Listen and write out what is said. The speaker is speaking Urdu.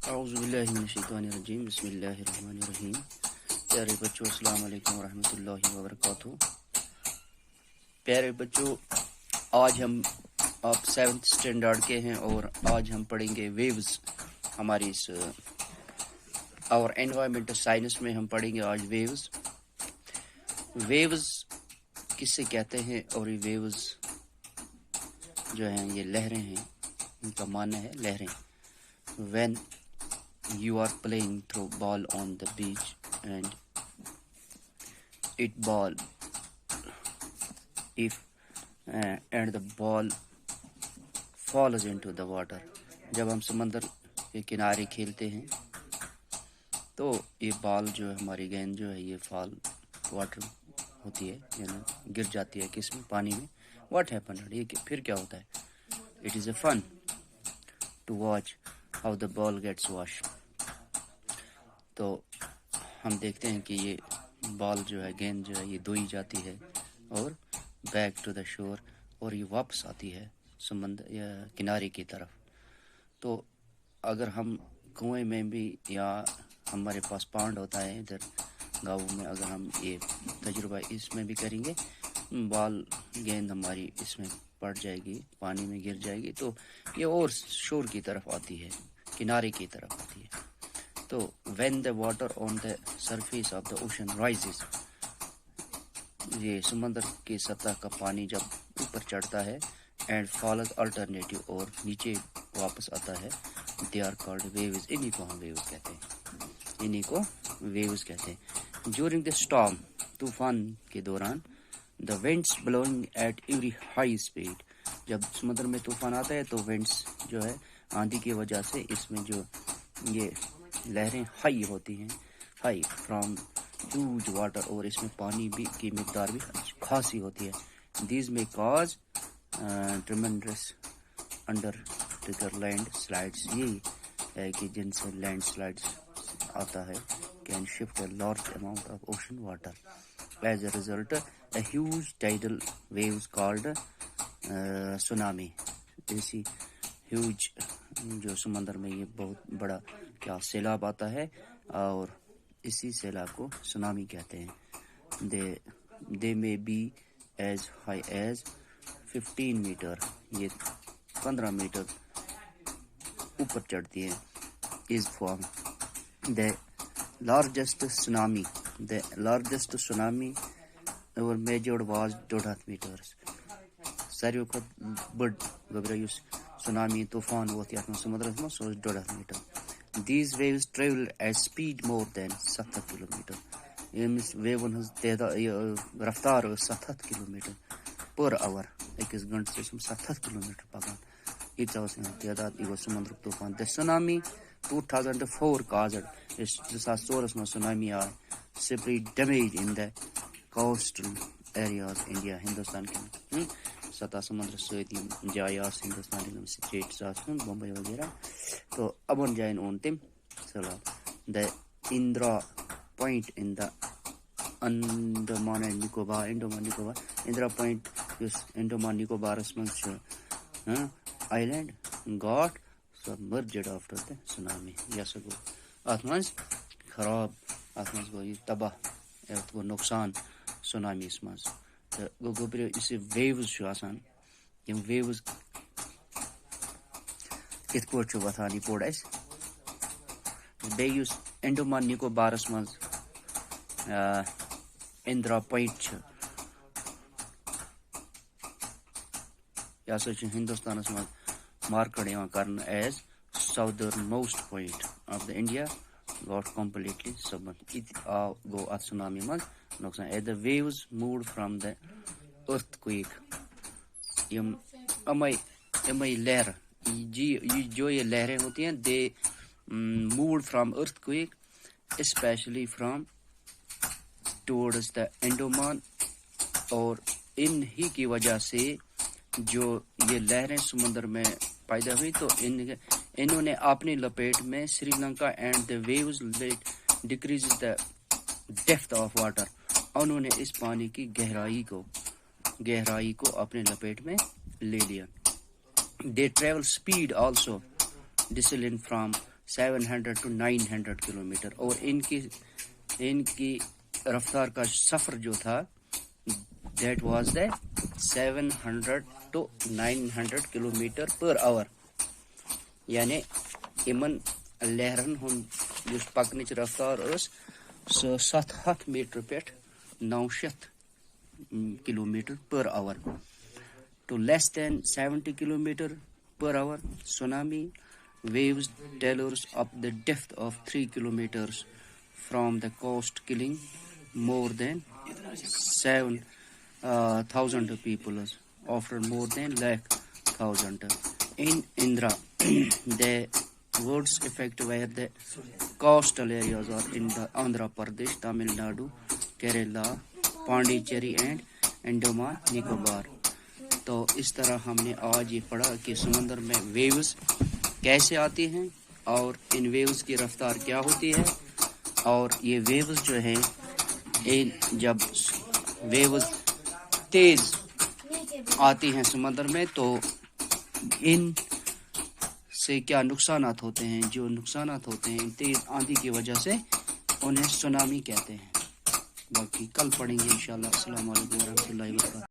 اعوذ باللہ من الشیطان الرجیم بسم اللہ الرحمن الرحیم. پیارے بچوں السلام علیکم ورحمۃ اللہ وبرکاتہ. پیارے بچوں آج ہم آپ 7th اسٹینڈرڈ کے ہیں اور آج ہم پڑھیں گے ویوز. ہماری اس اور انوائرمنٹل سائنس میں ہم پڑھیں گے آج ویوز. ویوز کس سے کہتے ہیں اور یہ ویوز جو ہیں یہ لہریں ہیں. ان کا معنی ہے لہریں. when you are playing through ball on the beach and it ball if and the ball falls into the water. جب ہم سمندر کے کنارے کھیلتے ہیں تو یہ بال جو ہے ہماری گیند جو ہے یہ فال واٹر ہوتی ہے یعنی گر جاتی ہے کس میں پانی میں. واٹ ہیپن یہ پھر کیا ہوتا ہے. It is a fun to watch how the ball gets wash. تو ہم دیکھتے ہیں کہ یہ بال جو ہے گیند جو ہے یہ دھوئی جاتی ہے اور بیک ٹو دا شور اور یہ واپس آتی ہے سمندر یا کنارے کی طرف. تو اگر ہم کنویں میں بھی یا ہمارے پاس پانڈ ہوتا ہے ادھر گاؤں میں اگر ہم یہ تجربہ اس میں بھی کریں گے بال گیند ہماری اس میں پڑ جائے گی پانی میں گر جائے گی تو یہ اور شور کی طرف آتی ہے کنارے کی طرف آتی ہے. تو when the water on the surface of the ocean rises یہ سمندر کی سطح کا پانی جب اوپر چڑھتا ہے and falls alternative اور نیچے واپس آتا ہے they are called waves. انہی کو ہم waves کہتے ہیں. انہی کو waves کہتے ہیں. during the storm طوفان کے دوران the winds blowing at every high speed جب سمندر میں طوفان آتا ہے تو winds جو ہے آندھی کی وجہ سے اس میں جو یہ لہریں ہائی ہوتی ہیں ہائی فرام ہیوج واٹر اور اس میں پانی بھی کی مقدار بھی خاصی ہوتی ہے. دیز میں cause tremendous under trigger landslides یہی ہے کہ جن سے لینڈ سلائڈس آتا ہے can shift a large amount of ocean water. As a result a huge tidal waves called tsunami. ایسی ہیوج جو سمندر میں یہ بہت بڑا کیا سیلاب آتا ہے اور اسی سیلاب کو سونامی کہتے ہیں. They may be as high as 15 metre یہ 15 میٹر اوپر چڑھتی ہے. As form the largest tsunami ever measured was 1.5 metres. ساروی کھۄتہٕ بٔڑ گوٚبرا یُس سونامی طوفان ووت یتھ منٛز سمندرس منٛز سُہ اوس 1.5 metre. These waves traveled at speed more than 700 kilometre. ییٚمِس ویوَن ہٕنٛز رفتار ٲس 700 کلومیٹر پر آور. أکِس گنٹس ٲسۍ یِم 700 کلومیٹر پکان. ییٖژاہ ٲس یِہٕنٛز تعداد. یہِ گوٚو سمندرُک طوفان. The tsunami 2004 caused یُس 2004 منٛز سونامی آے spread damage in the coastal areas India Hindustan کٮ۪ن سطح سمندر سۭتۍ یِم جایہِ آسہٕ ہندوستان یِم سٹیٹس آسہٕ بمبئی وغیرہ تو ابن جائن اون تم سلام. The Indira point in the Andaman and Nicobar Indira point is Andaman Nicobars من island got submerged after the tsunami. یہ سا گو ات من خراب ات من گو یہ تباہ ات گو نقصان سونامی اس من. تو گو گوبریو اس ویوز چھُ آسان یم ویوز کت پٲٹھۍ چھُ وۄتھان یہِ پوٚر اَسہِ. بیٚیہِ یُس انڈومان نِکوبارس منٛز اندرا پوینٹ چھُ یہِ ہسا چھُ ہندوستانس منٛز مارکیٹ یِوان کرنہٕ as southernmost point of the India got completely submerge. یہِ تہِ آو گوٚو اتھ سونامی منٛز نۄقصان. At the waves moved from the earthquake یِمے لہرٕ جو یہ لہریں ہوتی ہیں they moved from earthquake especially from towards the Andaman. اور ان ہی کی وجہ سے جو یہ لہریں سمندر میں پیدا ہوئی تو انہوں نے اپنی لپیٹ میں Sri Lanka and the waves decrease the depth of water. انہوں نے اس پانی کی گہرائی کو اپنے لپیٹ میں لے لیا. They travel speed also descending from 700 to 900 kilometre, اور ان کی رفتار کا سفر جو تھا that was the 700 to 900 kilometre per آور. یعنی یمن لہرن ہند یس پکنچ رفتار اس 700 میٹر پہ 900 kilometre per hour. To less than 70 kilometer per hour, tsunami waves tell us up the depth of 3 kilometers from the coast, killing more than 7,000 people, after more than 1,00,000. In Indra, the worst effect were the coastal areas are in the Andhra Pradesh, Tamil Nadu, Kerala, Pondicherry and Andaman Nicobar. تو اس طرح ہم نے آج یہ پڑھا کہ سمندر میں ویوز کیسے آتی ہیں اور ان ویوز کی رفتار کیا ہوتی ہے، اور یہ ویوز جو ہیں جب ویوز تیز آتی ہیں سمندر میں تو ان سے کیا نقصانات ہوتے ہیں. جو نقصانات ہوتے ہیں تیز آندھی کی وجہ سے انہیں سونامی کہتے ہیں. باقی کل پڑھیں گے انشاءاللہ. السلام علیکم ورحمۃ اللہ وبرکاتہ.